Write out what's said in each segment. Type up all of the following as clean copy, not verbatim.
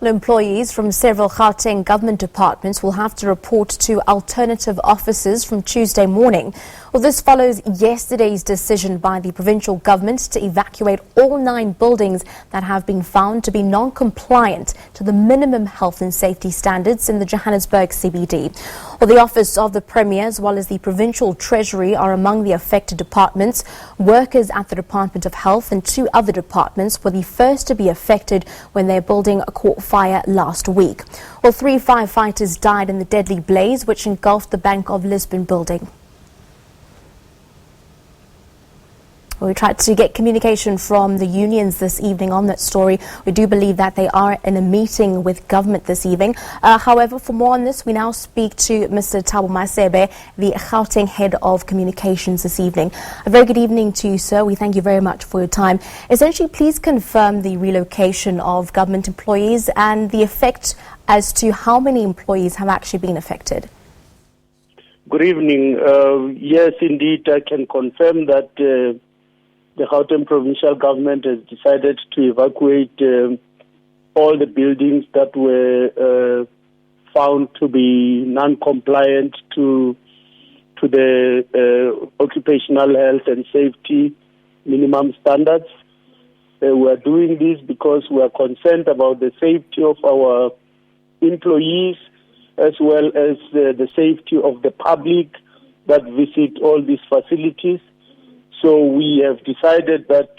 Employees from several Gauteng Government Departments will have to report to alternative offices from Tuesday morning. Well, this follows yesterday's decision by the provincial government to evacuate all 9 buildings that have been found to be non-compliant to the minimum health and safety standards in the Johannesburg CBD. Well, the Office of the Premier as well as the Provincial Treasury are among the affected departments. Workers at the Department of Health and 2 other departments were the first to be affected when their building caught fire last week. Well, 3 firefighters died in the deadly blaze which engulfed the Bank of Lisbon building. We tried to get communication from the unions this evening on that story. We do believe that they are in a meeting with government this evening. However, for more on this, we now speak to Mr. Thabo Masebe, the Gauteng Head of Communications this evening. A very good evening to you, sir. We thank you very much for your time. Essentially, please confirm the relocation of government employees and the effect as to how many employees have actually been affected. Good evening. Yes, indeed, I can confirm that the Gauteng provincial government has decided to evacuate all the buildings that were found to be non-compliant to the occupational health and safety minimum standards. We are doing this because we are concerned about the safety of our employees as well as the safety of the public that visit all these facilities. So we have decided that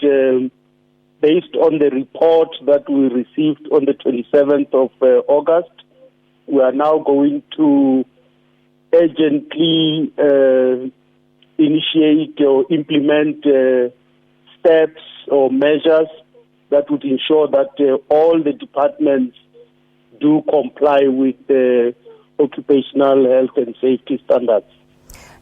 based on the report that we received on the 27th of August, we are now going to urgently initiate or implement steps or measures that would ensure that all the departments do comply with the occupational health and safety standards.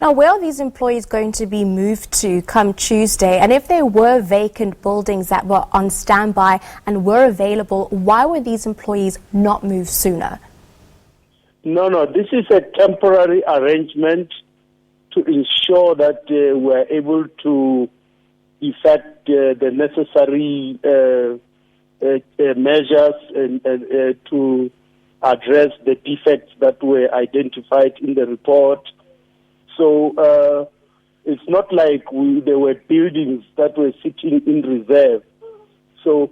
Now, where are these employees going to be moved to come Tuesday? And if there were vacant buildings that were on standby and were available, why were these employees not moved sooner? No, this is a temporary arrangement to ensure that we're able to effect the necessary measures and to address the defects that were identified in the report. So it's not like there were buildings that were sitting in reserve. So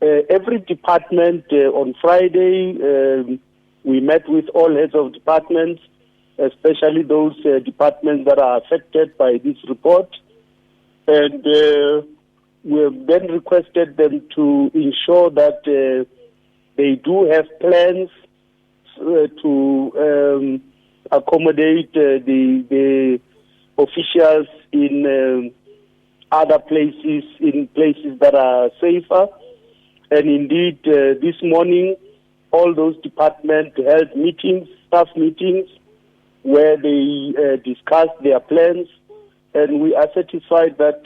every department on Friday, we met with all heads of departments, especially those departments that are affected by this report. And we have then requested them to ensure that they do have plans to accommodate the officials in other places, in places that are safer. And indeed, this morning, all those departments held meetings, staff meetings, where they discussed their plans. And we are satisfied that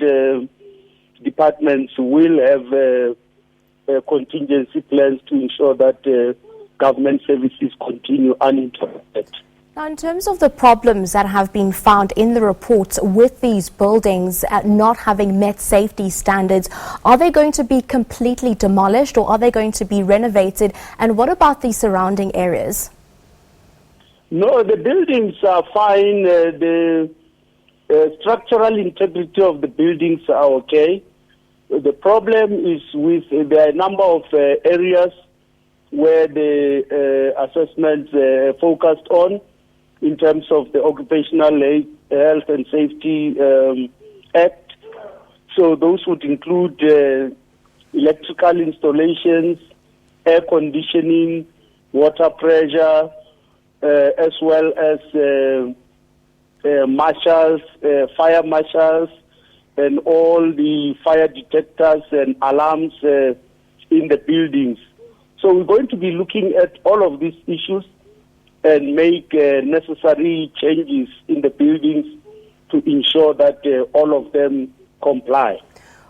departments will have contingency plans to ensure that government services continue uninterrupted. Now, in terms of the problems that have been found in the report with these buildings not having met safety standards, are they going to be completely demolished or are they going to be renovated? And what about the surrounding areas? No, the buildings are fine. The structural integrity of the buildings are okay. The problem is there are a number of areas where the assessments focused on in terms of the Occupational Health and Safety Act. So those would include electrical installations, air conditioning, water pressure, as well as marshals, fire marshals, and all the fire detectors and alarms in the buildings. So we're going to be looking at all of these issues and make necessary changes in the buildings to ensure that all of them comply.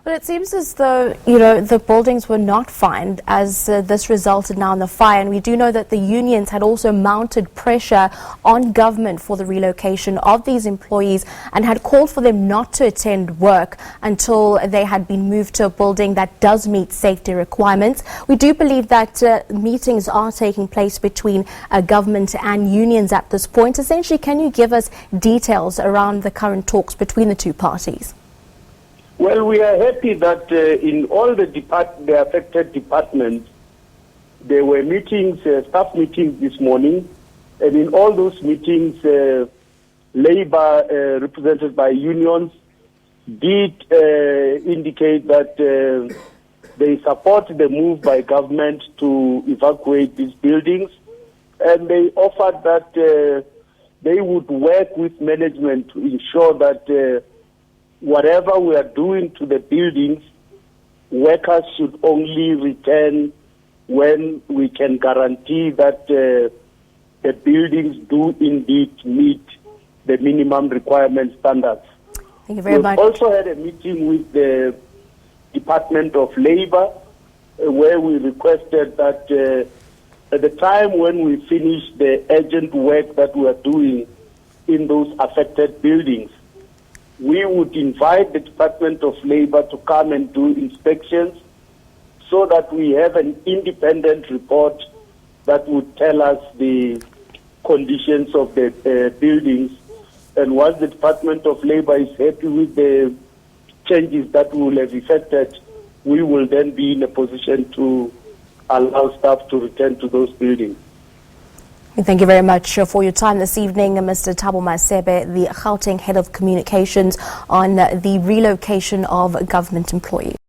Well, it seems as though, the buildings were not fined as this resulted now in the fire. And we do know that the unions had also mounted pressure on government for the relocation of these employees and had called for them not to attend work until they had been moved to a building that does meet safety requirements. We do believe that meetings are taking place between government and unions at this point. Essentially, can you give us details around the current talks between the two parties? Well, we are happy that in all the affected departments, there were meetings, staff meetings this morning, and in all those meetings, labor represented by unions did indicate that they support the move by government to evacuate these buildings, and they offered that they would work with management to ensure that whatever we are doing to the buildings, workers should only return when we can guarantee that the buildings do indeed meet the minimum requirement standards. Thank you very much. We also had a meeting with the Department of Labor where we requested that at the time when we finish the urgent work that we are doing in those affected buildings, we would invite the Department of Labor to come and do inspections so that we have an independent report that would tell us the conditions of the buildings. And once the Department of Labor is happy with the changes that we will have effected, we will then be in a position to allow staff to return to those buildings. Thank you very much for your time this evening, Mr. Thabo Masebe, the Gauteng Head of Communications, on the relocation of government employees.